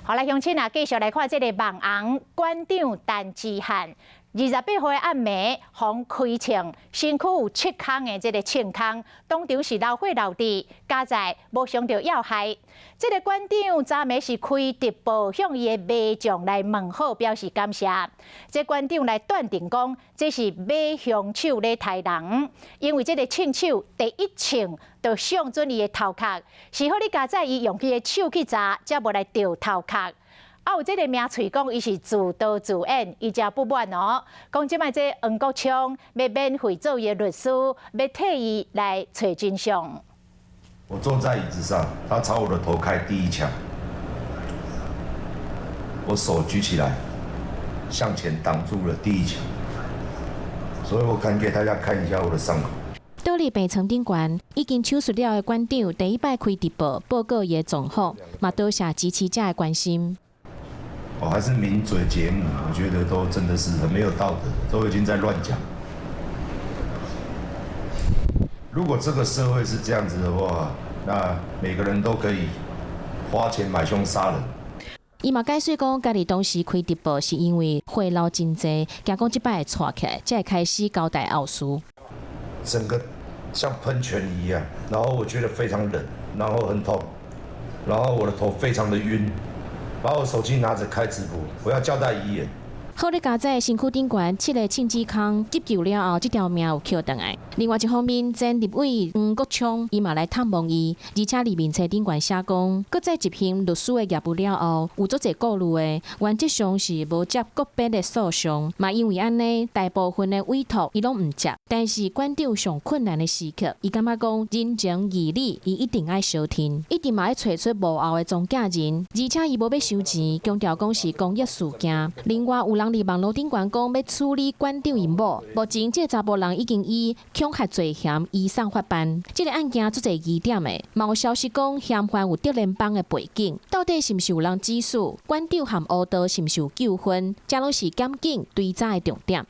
好，来乡亲啊，继续来看这个网红馆长陈之汉。28岁暗暝，防开枪，身躯有7孔的这个枪孔，当场是老血流滴，加在无伤到要害。这个馆长昨暝是开直播向伊的迷众来问好，表示感谢。这馆长来断定讲，这是马凶手咧杀人，因为这个枪手第一枪就上准伊的头壳，是好你加在伊用伊的手去砸，才无来掉头壳。有这个名嘴讲，伊是自导自演，伊真不满哦。讲即摆这黄国昌要免费做伊的律师，要替伊来找真相。我坐在椅子上，他朝我的头开第一枪，我手举起来，向前挡住了第一枪，所以我敢给大家看一下我的伤口。倒立病床顶悬，已经手术了的馆长第一摆开直播报告伊的状况，嘛多谢支持者的关心。还是名嘴节目，我觉得都真的是很没有道德，都已经在乱讲。如果这个社会是这样子的话，那每个人都可以花钱买凶杀人。伊嘛解释讲，家己当时开直播是因为血流真济，惊讲即摆会错起来，才会开始交代后事。整个像喷泉一样，然后我觉得非常冷，然后很痛，然后我的头非常的晕。把我手机拿着开直播，我要交代遗言。好在加在身躯顶悬7个枪子孔急救了后，这条命有捡回来。另外一方面，前立委黄国昌伊嘛来探望伊，而且里面册顶悬写讲，搁再执行律师的业务了后，有足侪顾虑的，原则上是无接个别的诉讼，嘛因为安尼，大部分的委托伊拢唔接。但是馆长上困难的时刻，伊感觉讲人情义理，伊一定爱小听，一定嘛要找出幕后的中间人，而且伊无要收钱，强调讲是公益事件。另外有人伫网络顶悬讲要处理馆长因某，目前这查甫人已经以恐吓罪嫌移送法办。这个案件足侪疑点的，嘛有消息讲嫌犯有德联邦的背景，到底是毋是有人指使馆长和乌道是毋是有纠纷，这拢是检警追查的重点。